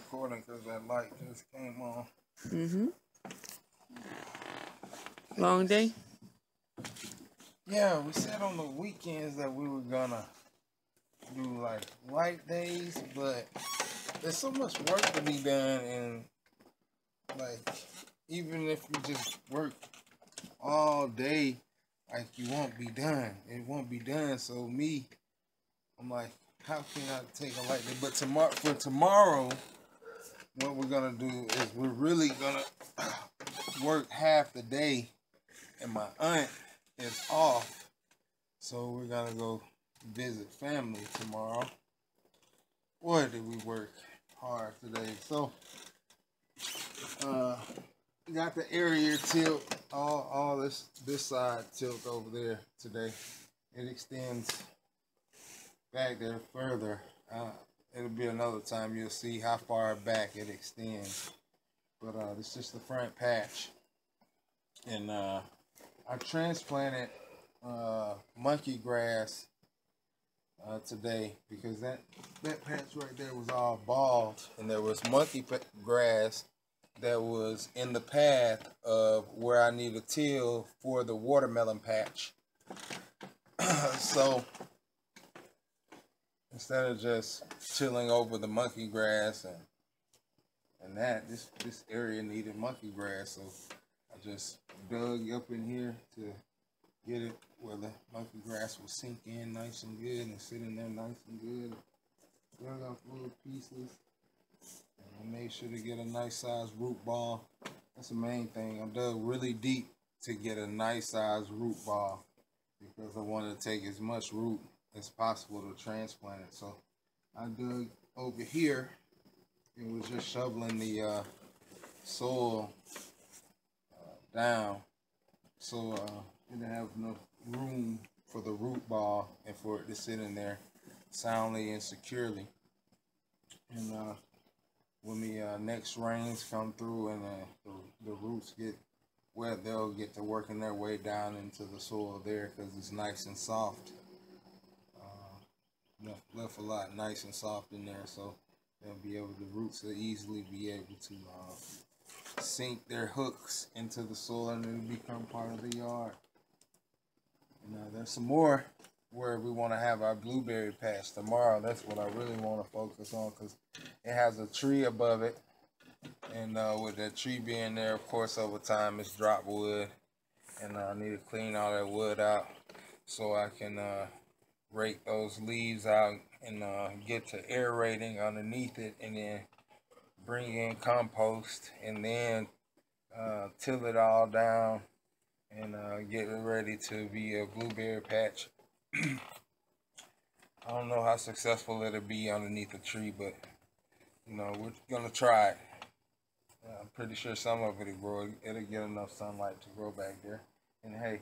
recording because that light just came on. Mm-hmm. Long day? Yeah, we said on the weekends that we were gonna do like light days, but there's so much work to be done, and like even if you just work all day, like you won't be done. It won't be done. So I'm like, how can I take a light day? But tomorrow, what we're gonna do is we're really gonna work half the day, and my aunt is off, so we're gonna go visit family tomorrow. Boy, did we work hard today. So, got the area tilt, all this side tilt over there today. It extends back there further. It'll be another time you'll see how far back it extends. But it's just the front patch. And I transplanted monkey grass today because that patch right there was all bald, and there was monkey grass that was in the path of where I need to till for the watermelon patch. So instead of just tilling over the monkey grass and that, this area needed monkey grass, so I just dug up in here to get it where the monkey grass will sink in nice and good and sit in there nice and good. Dug up little pieces. And I made sure to get a nice sized root ball. That's the main thing. I dug really deep to get a nice sized root ball because I wanted to take as much root as possible to transplant it. So I dug over here and was just shoveling the soil down so it didn't have enough room for the root ball and for it to sit in there soundly and securely. And when the next rains come through and the roots get wet, they'll get to working their way down into the soil there because it's nice and soft. Left a lot nice and soft in there, so they'll be able, the roots will easily be able to sink their hooks into the soil and it'll become part of the yard. And there's some more where we want to have our blueberry patch tomorrow. That's what I really want to focus on because it has a tree above it, and with that tree being there, of course, over time it's drop wood, and I need to clean all that wood out so I can rake those leaves out and get to aerating underneath it, and then bring in compost, and then till it all down and get it ready to be a blueberry patch. I don't know how successful it'll be underneath a tree, but you know, we're gonna try it. I'm pretty sure some of it'll grow. It'll get enough sunlight to grow back there. And hey,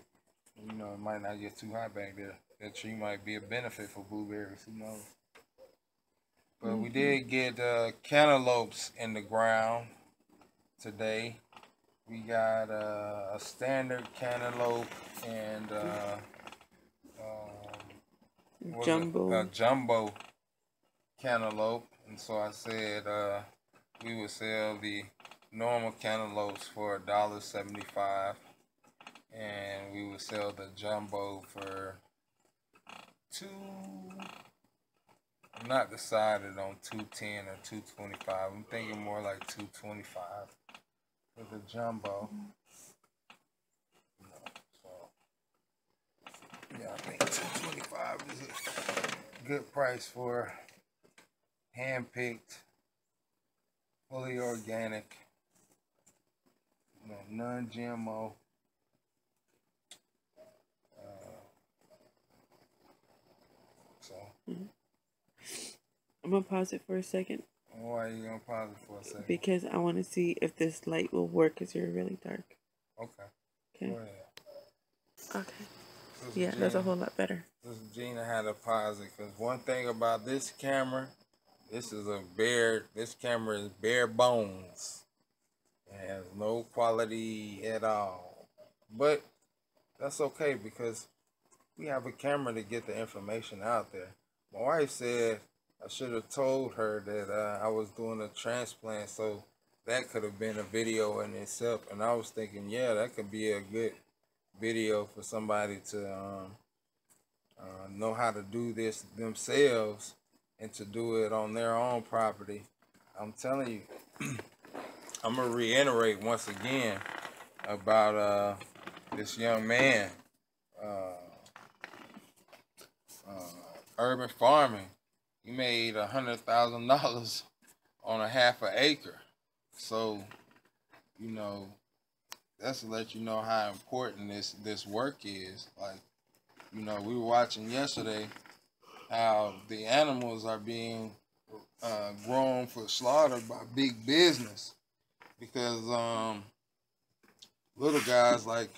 you know, it might not get too hot back there. That tree might be a benefit for blueberries. Who knows? But we did get cantaloupes in the ground today. We got a standard cantaloupe and Jumbo. a jumbo cantaloupe. And so I said we would sell the normal cantaloupes for $1.75, and we would sell the jumbo for I'm not decided on $2.10 or $2.25. I'm thinking more like $2.25 for the jumbo. So yeah, I think $2.25 is a good price for hand-picked, fully organic, non-GMO. I'm gonna pause it for a second. Why are you gonna pause it for a second? Because I want to see if this light will work because you're really dark. Okay. Okay. Go ahead. Okay. Yeah, that's a whole lot better. Gina had to pause it because one thing about this camera, this camera is bare bones. It has no quality at all. But that's okay because we have a camera to get the information out there. My wife said I should have told her that I was doing a transplant, so that could have been a video in itself. And I was thinking, yeah, that could be a good video for somebody to know how to do this themselves and to do it on their own property. I'm telling you, I'm gonna reiterate once again about this young man, uh, urban farming. He made $100,000 on a half an acre. So, you know, that's to let you know how important this work is. Like, you know, we were watching yesterday how the animals are being grown for slaughter by big business because little guys, like,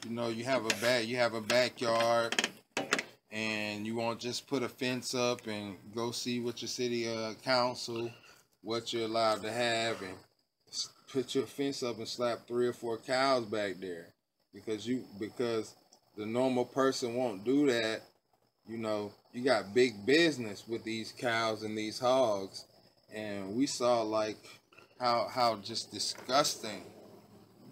you know, you have a backyard, and you won't just put a fence up and go see what your city council, what you're allowed to have, and put your fence up and slap 3 or 4 cows back there because the normal person won't do that. You know, you got big business with these cows and these hogs, and we saw like how just disgusting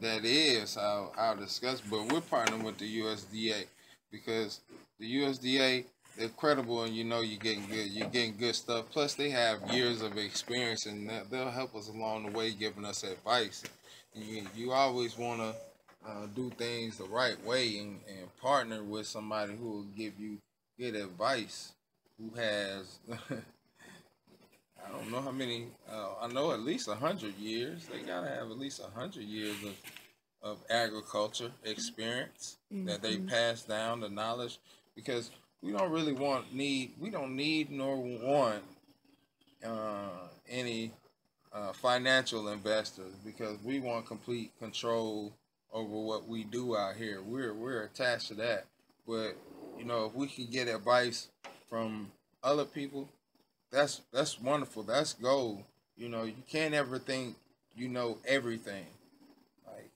that is, how disgusting. But we're partnering with the USDA because the USDA, they're credible, and you know you're getting good stuff. Plus they have years of experience, and they'll help us along the way, giving us advice. You always want to do things the right way and partner with somebody who will give you good advice, who has I don't know how many, I know at least 100 years. They gotta have at least 100 years of agriculture experience that they pass down the knowledge, because we don't really we don't need nor want any financial investors, because we want complete control over what we do out here. We're attached to that. But you know, if we can get advice from other people, that's wonderful. That's gold. You know, you can't ever think you know everything. Like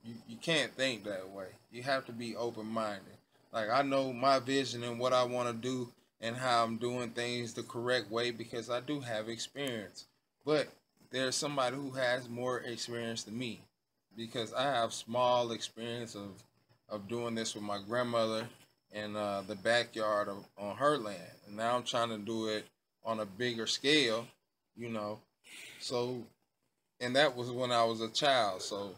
you can't think that way. You have to be open minded. Like, I know my vision and what I want to do and how I'm doing things the correct way because I do have experience. But there's somebody who has more experience than me, because I have small experience of doing this with my grandmother in the backyard on her land. And now I'm trying to do it on a bigger scale, you know. So, and that was when I was a child. So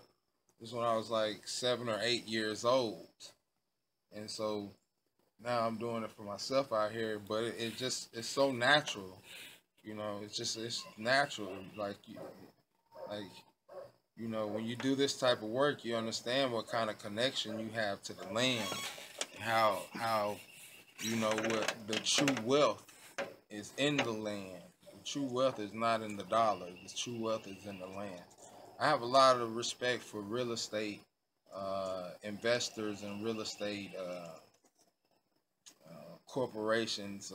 this was when I was like 7 or 8 years old. And so now I'm doing it for myself out here, but it's so natural, you know. It's natural. Like you know, when you do this type of work, you understand what kind of connection you have to the land, how you know what the true wealth is in the land. The true wealth is not in the dollar. The true wealth is in the land. I have a lot of respect for real estate investors and real estate corporations,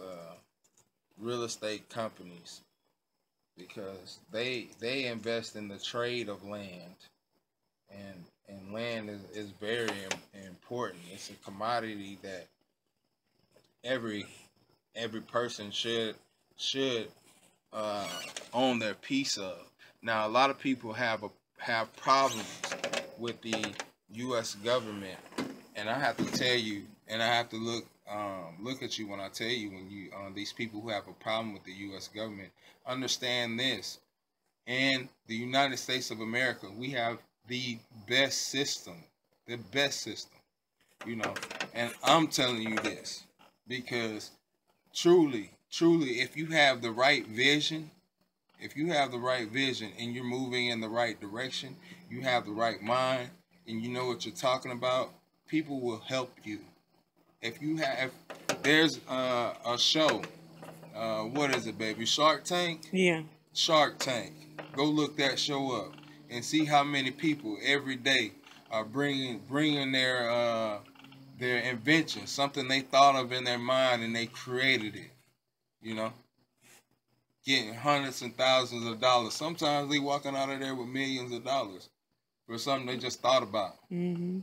real estate companies, because they invest in the trade of land, and land is very important. It's a commodity that every person should own their piece of. Now, a lot of people have problems with the U.S. government, and I have to tell you, and I have to look at you when I tell you, when you these people who have a problem with the U.S. government, understand this: in the United States of America, we have the best system, you know. And I'm telling you this because truly, if you have the right vision, and you're moving in the right direction, you have the right mind, and you know what you're talking about, people will help you. There's a show, what is it, baby? Shark Tank? Yeah. Shark Tank. Go look that show up and see how many people every day are bringing their invention, something they thought of in their mind, and they created it, you know, getting hundreds and thousands of dollars. Sometimes they walking out of there with millions of dollars for something they just thought about. Mm-hmm.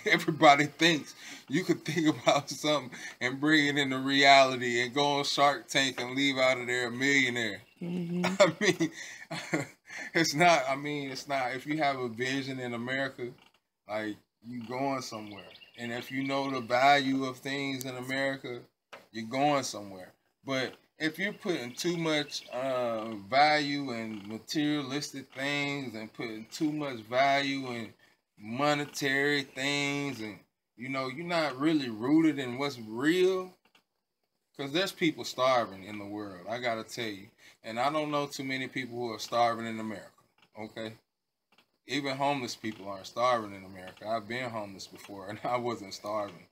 Everybody thinks you could think about something and bring it into reality and go on Shark Tank and leave out of there a millionaire. I mean, it's not. I mean, it's not. If you have a vision in America, like you going somewhere, and if you know the value of things in America, you're going somewhere. But if you're putting too much value in materialistic things and putting too much value in monetary things, and you're not really rooted in what's real, because there's people starving in the world, I gotta tell you. And I don't know too many people who are starving in America, okay? Even homeless people aren't starving in America. I've been homeless before, and I wasn't starving.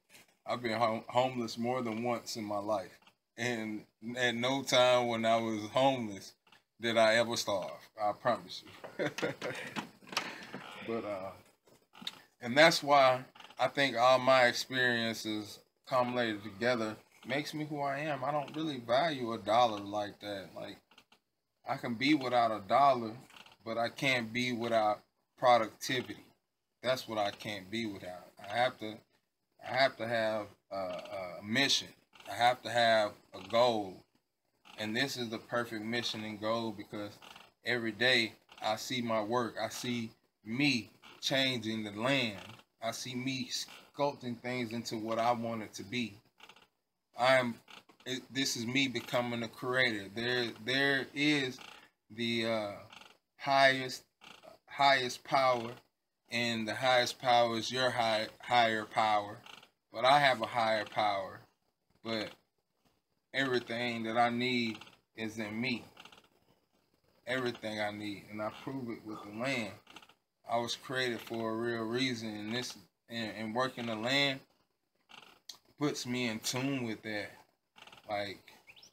I've been homeless more than once in my life. And at no time when I was homeless did I ever starve. I promise you. But, and that's why I think all my experiences accumulated together makes me who I am. I don't really value a dollar like that. Like, I can be without a dollar, but I can't be without productivity. That's what I can't be without. I have to have a mission. I have to have a goal. And this is the perfect mission and goal, because every day I see my work. I see me changing the land. I see me sculpting things into what I want it to be. This is me becoming a creator. There is the highest power, and the highest power is your higher power. But I have a higher power. But everything that I need is in me. Everything I need, and I prove it with the land. I was created for a real reason, and and working the land puts me in tune with that. Like,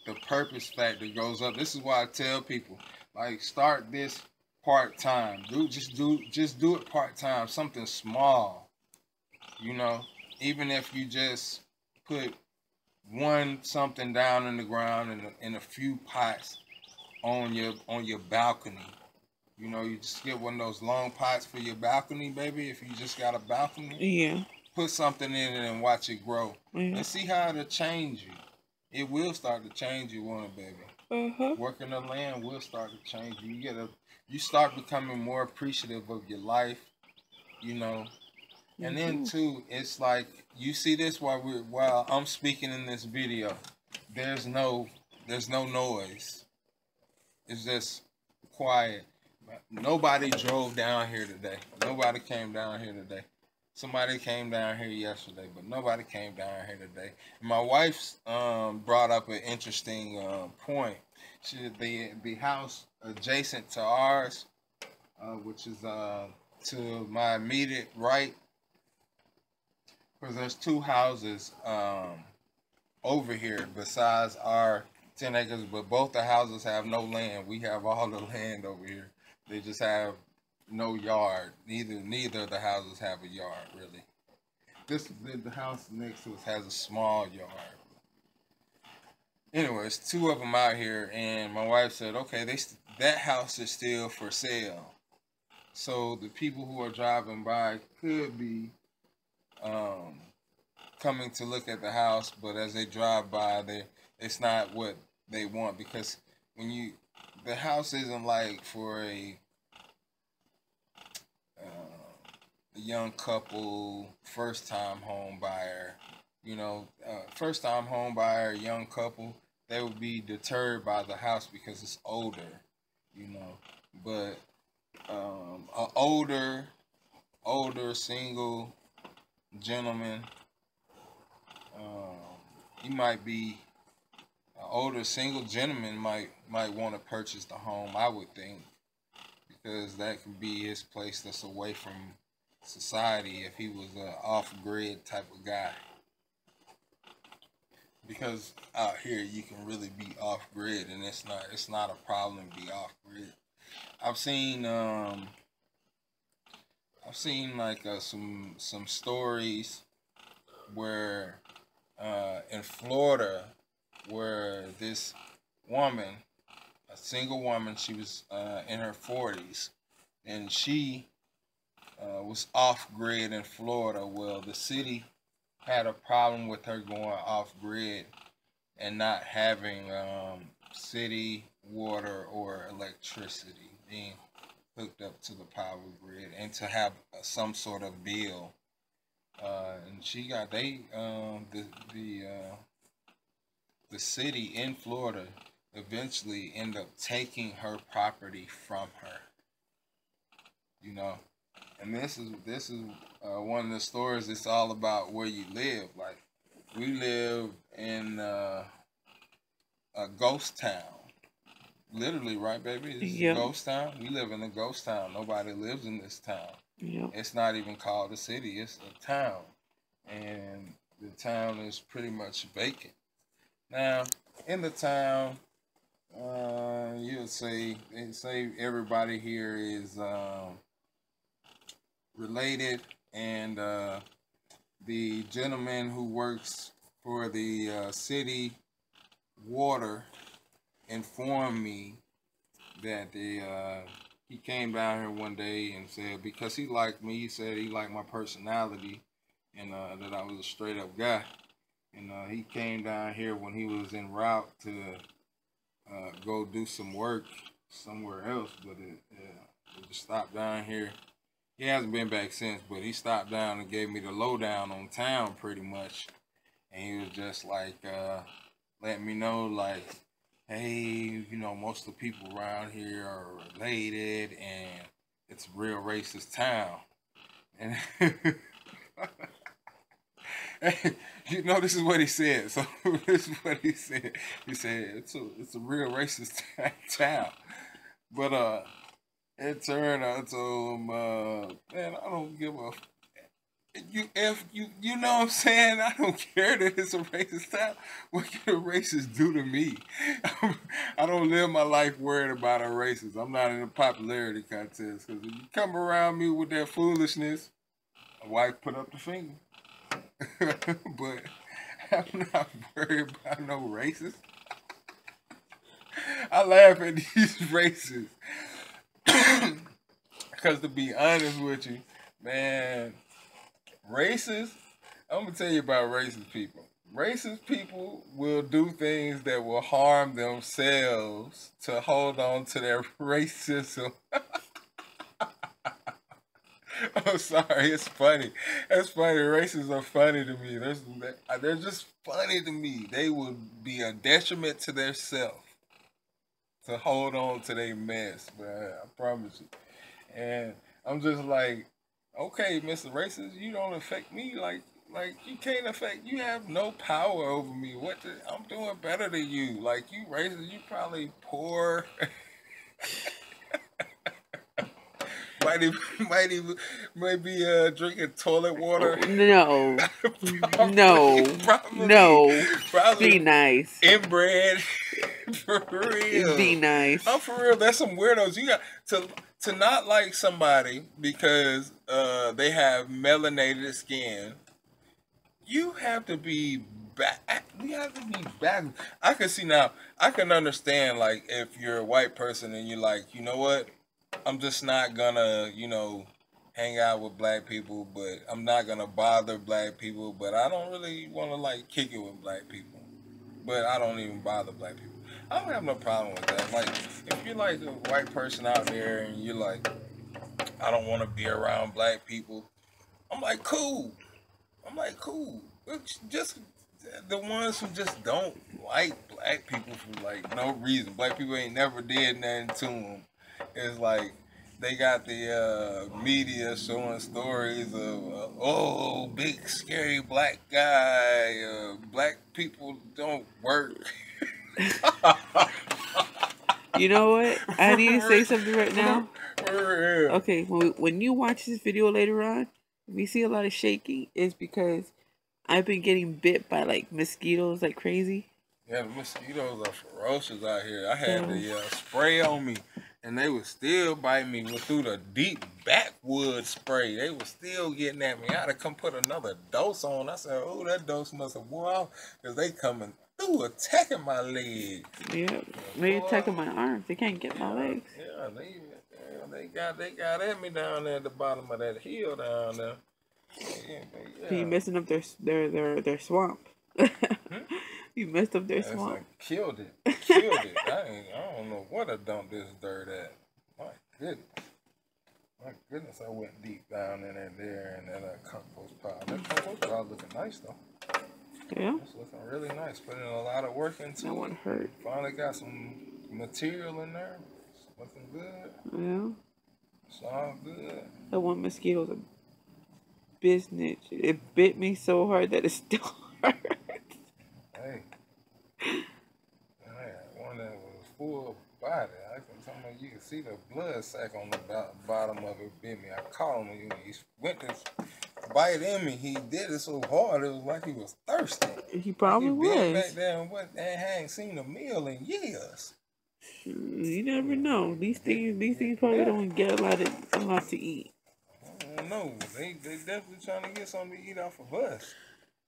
the purpose factor goes up. This is why I tell people, like, start this part-time. Just do it part-time, something small. Even if you just put something down in the ground in a few pots on your balcony. You just get one of those long pots for your balcony, baby. If you just got a balcony, Yeah. put something in it and watch it grow, Yeah. and see how it'll change you. It will start to change you, won't it, baby? Working the land will start to change you. You start becoming more appreciative of your life, And then too, it's like, you see this while I'm speaking in this video. There's no noise. It's just quiet. Nobody drove down here today. Nobody came down here today. Somebody came down here yesterday, but nobody came down here today. My wife's brought up an interesting point. The house adjacent to ours, which is to my immediate right, because there's two houses over here besides our 10 acres, but both the houses have no land. We have all the land over here. They just have no yard. Neither of the houses have a yard, really. The house next to us has a small yard. Anyways, two of them out here, and my wife said, okay, that house is still for sale. So the people who are driving by could be coming to look at the house, but as they drive by, it's not what they want, because the house isn't like for a young couple, first time home buyer. First time home buyer, young couple, they would be deterred by the house because it's older, but a older single gentleman, he might be an older single gentleman might want to purchase the home, I would think, because that could be his place that's away from society if he was an off-grid type of guy. Because out here you can really be off-grid, and it's not a problem to be off-grid. I've seen like some stories where in Florida, where this woman, a single woman, she was in her 40s, and she was off grid in Florida. Well, the city had a problem with her going off grid and not having city water or electricity being hooked up to the power grid, and to have some sort of bill. And she got the city in Florida eventually ended up taking her property from her. You know, and this is one of the stories. It's all about where you live. Like, we live in a ghost town. Literally, right, baby? This is a ghost town. We live in a ghost town. Nobody lives in this town. Yep. It's not even called a city. It's a town. And the town is pretty much vacant. Now, in the town, you'll say everybody here is related, and the gentleman who works for the city water informed me that he came down here one day and said, because he liked me, he said he liked my personality, and that I was a straight up guy. And he came down here when he was en route to go do some work somewhere else, but it just stopped down here. He hasn't been back since, but he stopped down and gave me the lowdown on town pretty much. And he was just like, letting me know, like, hey, you know, most of the people around here are related, and it's a real racist town. And you know, this is what he said. So this is what he said. He said it's a real racist town. But it turned out to him, man, I don't give a you know what I'm saying? I don't care that it's a racist town. What can a racist do to me? I don't live my life worried about a racist. I'm not in a popularity contest, because if you come around me with that foolishness, my wife put up the finger. But I'm not worried about no racist. I laugh at these racists. Because to be honest with you, man, racists, I'm going to tell you about racist people. Racist people will do things that will harm themselves to hold on to their racism. I'm sorry, it's funny. It's funny. Racists are funny to me. They're just funny to me. They will be a detriment to their self to hold on to their mess, man. I promise you. And I'm just like, okay, Mr. Racist, you don't affect me like you can't affect. You have no power over me. I'm doing better than you. Like, you racist, you probably poor. might be drinking toilet water. No. Probably, No. Probably be nice. Inbred. For real. Be nice. I'm for real. There's some weirdos. You got to not like somebody because they have melanated skin. You have to be back. We have to be back. I can see now. I can understand, like, if you're a white person and you're like, you know what? I'm just not gonna, hang out with black people, but I'm not gonna bother black people, but I don't really want to, like, kick it with black people. But I don't even bother black people. I don't have no problem with that. Like, if you're, like, a white person out there and you're like, I don't want to be around black people, I'm like, cool. It's just the ones who just don't like black people for, like, no reason. Black people ain't never did nothing to them. It's like they got the media showing stories of big scary black guy. Black people don't work. You know what? I need to say something right now. Okay, when you watch this video later on, if you see a lot of shaking, it's because I've been getting bit by, like, mosquitoes like crazy. Yeah, the mosquitoes are ferocious out here. I had the spray on me, and they would still bite me through the deep backwood spray. They were still getting at me. I had to come put another dose on. I said, oh, that dose must have wore off, because they coming through, attacking my legs. Yeah, they attacking my arms. They can't get my legs. Yeah, they got at me down there at the bottom of that hill down there. Yeah. You messing up their swamp. You messed up their swamp. Like, killed it. I don't know what I dumped this dirt at. My goodness, I went deep down in there and that compost pile. That compost pile looking nice though. Yeah. It's looking really nice. Putting a lot of work into it. That one hurt. Finally got some material in there. It's looking good. Yeah. It's all good. That one mosquito's a business. It bit me so hard that it still hurts. Hey. I had one that was full body. You can see the blood sac on the bottom of it bit me. I caught him when he went to bite in me. He did it so hard it was like he was thirsty. He probably was. Back there and hadn't seen a meal in years. You never know. These things probably don't get a lot to eat. I don't know. They definitely trying to get something to eat off of us.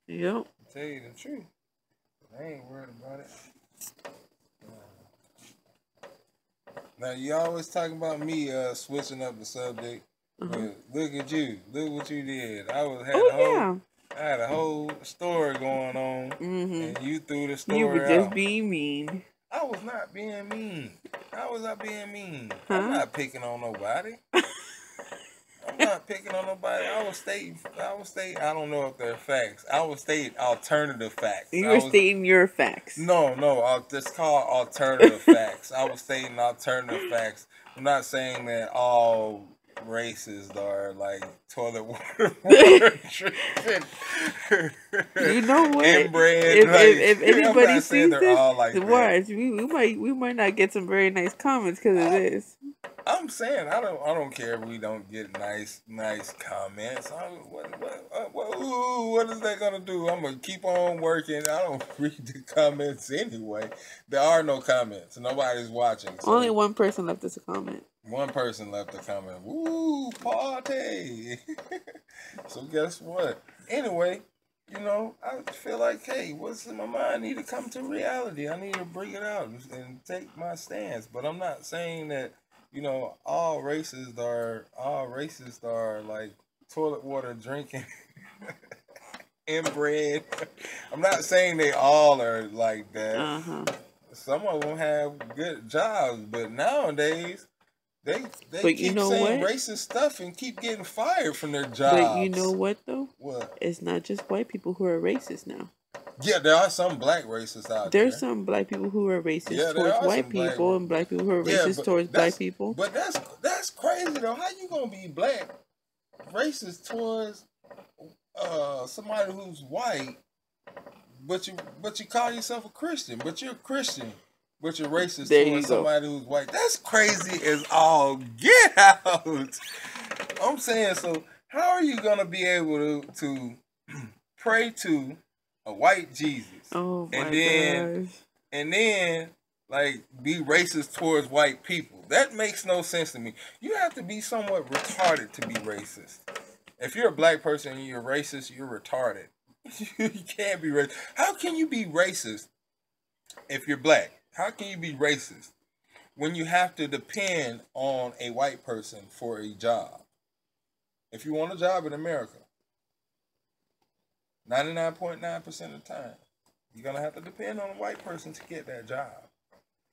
Yep. To tell you the truth. I ain't worried about it. Now, you always talking about me switching up the subject. But look at you. Look what you did. I had a whole story going on, and you threw the story out. You were just being mean. I was not being mean. How was I being mean? Huh? I'm not picking on nobody. I'm not picking on nobody. I was stating, I don't know if they're facts. I was stating alternative facts. You were stating your facts. No, it's called alternative facts. I was stating alternative facts. I'm not saying that all races are like toilet water drinking. You know what? Inbred. If anybody sees this, like watch, we might not get some very nice comments because of this. I'm saying I don't care if we don't get nice comments. What is that gonna do? I'm gonna keep on working. I don't read the comments anyway. There are no comments. Nobody's watching. So only one person left us a comment. One person left a comment. Woo, party! So guess what? Anyway, I feel like, hey, what's in my mind? I need to come to reality. I need to bring it out and take my stance. But I'm not saying that. All racists are like toilet water drinking, inbred. I'm not saying they all are like that. Some of them have good jobs, but nowadays they keep saying racist stuff and keep getting fired from their jobs. But you know what though? What? It's not just white people who are racist now. Yeah, there are some black racists out there. There's some black people who are racist towards white people, and black people who are racist towards black people. But that's crazy though. How you gonna be black racist towards somebody who's white, but you call yourself a Christian, but you're a Christian, but you're racist towards somebody who's white? That's crazy as all get out. I'm saying, so how are you gonna be able to pray to a white Jesus, and then like be racist towards white people? That makes no sense to me. You have to be somewhat retarded to be racist. If you're a black person and you're racist, you're retarded. You can't be racist. How can you be racist if you're black? How can you be racist when you have to depend on a white person for a job? If you want a job in America, 99.9% of the time, you're going to have to depend on a white person to get that job.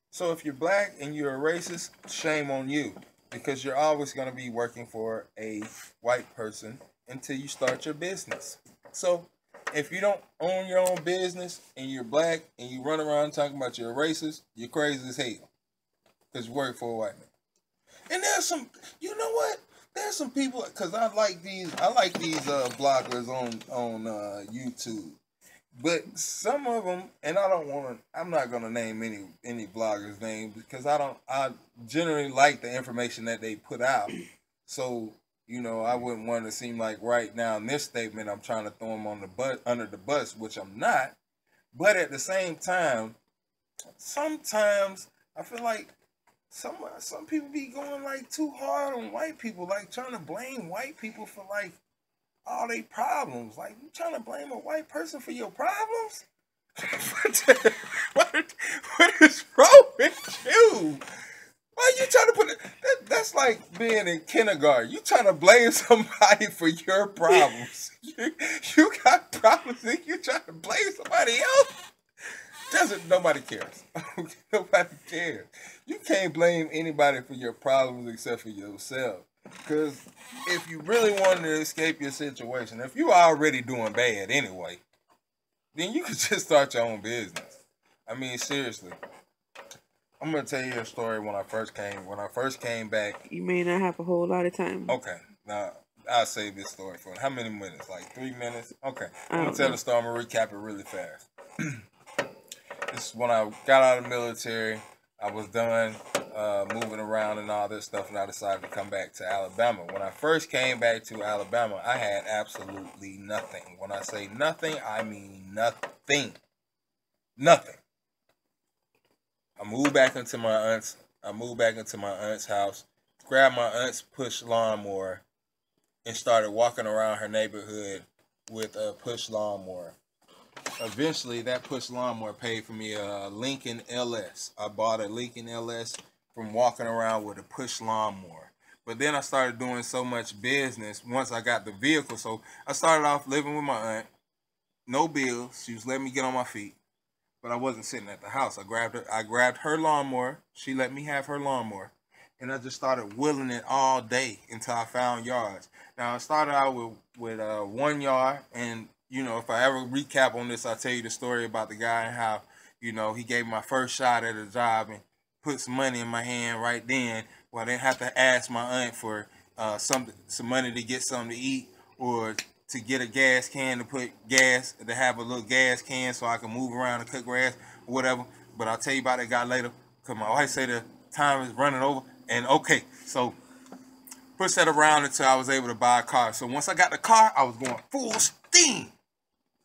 So if you're black and you're a racist, shame on you, because you're always going to be working for a white person until you start your business. So if you don't own your own business and you're black and you run around talking about you're a racist, you're crazy as hell because you work for a white man. And there's some, you know what? There's some people, because I like these bloggers on YouTube, but some of them, and I'm not gonna name any bloggers' names because I generally like the information that they put out. So I wouldn't want to seem like right now in this statement I'm trying to throw them under the bus, which I'm not. But at the same time, sometimes I feel like some people be going like too hard on white people, like trying to blame white people for like all their problems. Like, you trying to blame a white person for your problems? What is wrong with you? Why are you trying to put it? That's like being in kindergarten. You trying to blame somebody for your problems. You got problems and you trying to blame somebody else? Nobody cares. Nobody cares. You can't blame anybody for your problems except for yourself. Because if you really wanted to escape your situation, if you are already doing bad anyway, then you could just start your own business. I mean, seriously. I'm gonna tell you a story when I first came back. You may not have a whole lot of time. Okay. Now I'll save this story for how many minutes? Like 3 minutes? Okay. I'm gonna tell the story, I'm gonna recap it really fast. This is when I got out of the military. I was done moving around and all this stuff, and I decided to come back to Alabama. When I first came back to Alabama, I had absolutely nothing. When I say nothing, I mean nothing. Nothing. I moved back into my aunt's house, grabbed my aunt's push lawnmower, and started walking around her neighborhood with a push lawnmower. Eventually, that push lawnmower paid for me a Lincoln LS. I bought a Lincoln LS from walking around with a push lawnmower. But then I started doing so much business once I got the vehicle. So I started off living with my aunt. No bills. She was letting me get on my feet. But I wasn't sitting at the house. I grabbed her lawnmower. She let me have her lawnmower. And I just started wheeling it all day until I found yards. Now, I started out with 1 yard. And, you know, if I ever recap on this, I'll tell you the story about the guy and how, you know, he gave me my first shot at a job and put some money in my hand right then. Well, I didn't have to ask my aunt for some money to get something to eat or to get a gas can to put gas, to have a little gas can so I can move around and cut grass or whatever. But I'll tell you about that guy later because my wife said the time is running over. And okay, so push that around until I was able to buy a car. So once I got the car, I was going full steam.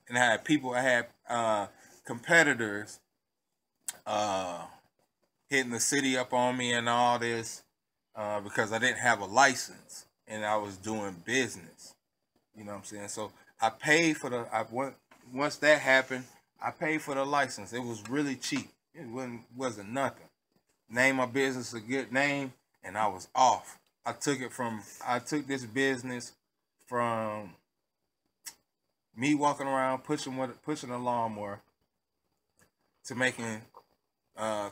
And I had competitors hitting the city up on me and all this because I didn't have a license and I was doing business. You know what I'm saying? So I paid for once that happened, I paid for the license. It was really cheap. It wasn't nothing. Named my business a good name, and I was off. I took this business from me walking around pushing a lawnmower to making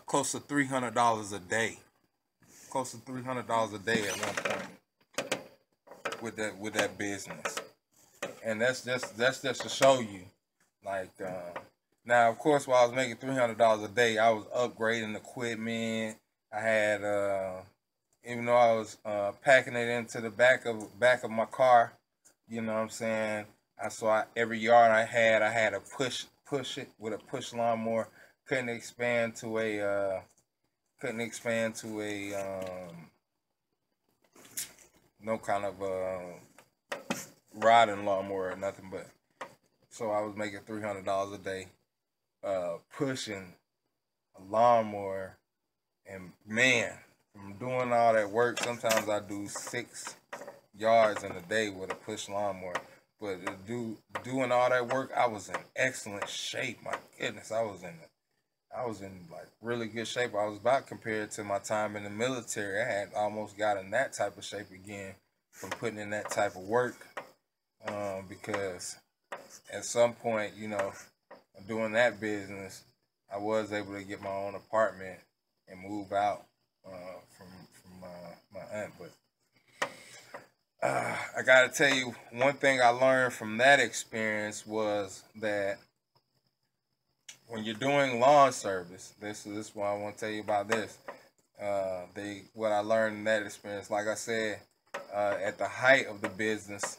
close to $300 a day. Close to $300 a day at one point with that business. And that's just to show you, like, now of course while I was making $300 a day, I was upgrading equipment. I had, even though I was packing it into the back of my car, you know what I'm saying. Every yard I had to push it with a push lawnmower. Couldn't expand to a no kind of riding lawnmower or nothing, but so I was making $300 a day pushing a lawnmower. And man, from doing all that work, sometimes I do 6 yards in a day with a push lawnmower. But doing all that work, I was in excellent shape. My goodness, I was in like really good shape. I was about compared to my time in the military. I had almost got in that type of shape again from putting in that type of work. Because at some point, you know, doing that business, I was able to get my own apartment and move out from my aunt. But I gotta tell you, one thing I learned from that experience was that when you're doing lawn service, this is what I want to tell you about this. What I learned in that experience, like I said, at the height of the business,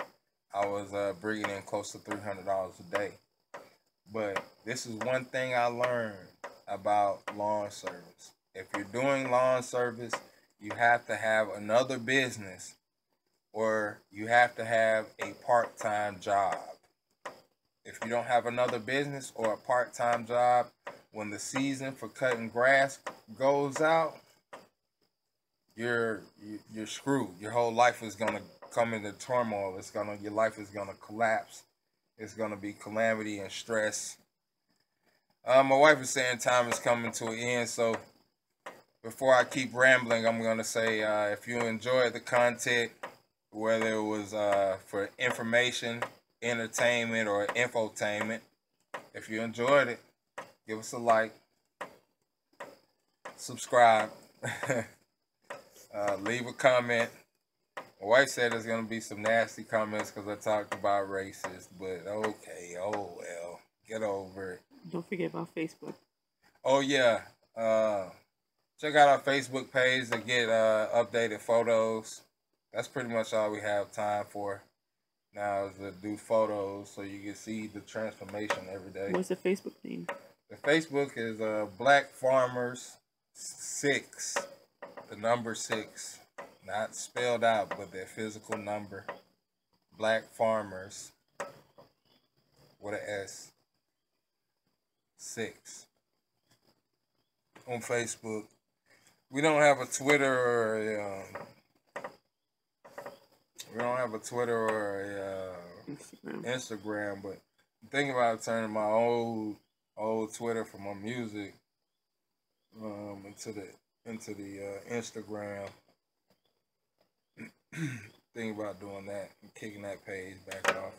I was bringing in close to $300 a day. But this is one thing I learned about lawn service. If you're doing lawn service, you have to have another business or you have to have a part-time job. If you don't have another business or a part-time job, when the season for cutting grass goes out, you're screwed. Your whole life is gonna come into turmoil. Your life is gonna collapse. It's gonna be calamity and stress. My wife is saying time is coming to an end, so before I keep rambling, I'm going to say if you enjoyed the content, whether it was for information, entertainment, or infotainment, if you enjoyed it, give us a like, subscribe, leave a comment. My wife said there's going to be some nasty comments because I talked about racist, but okay, oh well, get over it. Don't forget about Facebook. Oh yeah, check out our Facebook page to get updated photos. That's pretty much all we have time for now, is to do photos so you can see the transformation every day. What's the Facebook name? The Facebook is Black Farmers 6, the number 6, not spelled out, but their physical number. Black Farmers with an S 6 on Facebook. We don't have a Twitter or Instagram, but I'm thinking about turning my old Twitter for my music into the Instagram. Thinking about doing that and kicking that page back off,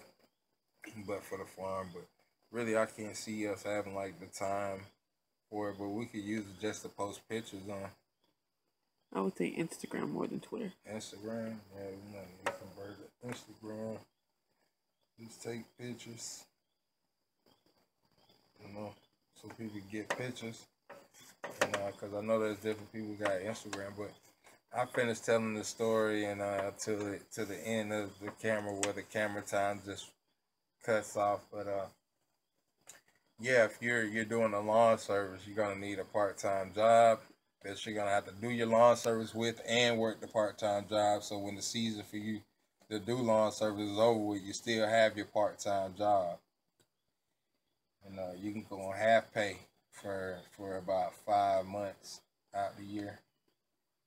but for the farm. But really, I can't see us having like the time for it. But we could use it just to post pictures on. I would say Instagram more than Twitter. Instagram, yeah, we might need to convert it. Instagram, just take pictures, so people get pictures. Because I know there's different people who got Instagram, but I finished telling the story and to the end of the camera where the camera time just cuts off. But yeah, if you're doing a lawn service, you're gonna need a part-time job that you're gonna have to do your lawn service with and work the part-time job. So when the season for you to do lawn service is over with, you still have your part-time job. And you can go on half pay for about 5 months out the year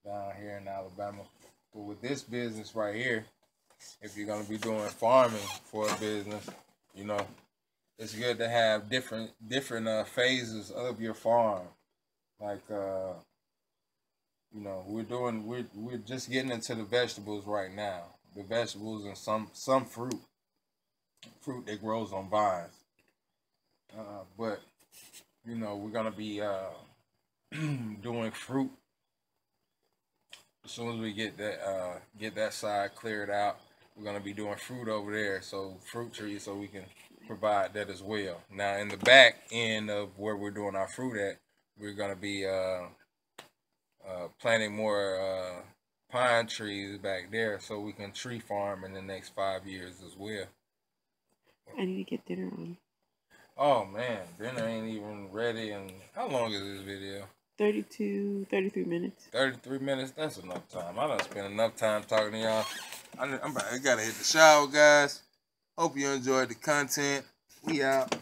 down here in Alabama. But with this business right here, if you're gonna be doing farming for a business, it's good to have different phases of your farm. Like we're just getting into the vegetables right now. The vegetables and some fruit that grows on vines. But we're gonna be doing fruit as soon as we get that side cleared out. We're gonna be doing fruit over there, so fruit trees, so we can provide that as well. Now in the back end of where we're doing our fruit at, we're gonna be planting more pine trees back there, so we can tree farm in the next 5 years as well. I need to get dinner on. Oh man, dinner ain't even ready. And how long is this video? 33 minutes. 33 minutes? That's enough time. I done spent enough time talking to y'all. I gotta hit the shower, guys. Hope you enjoyed the content. We out.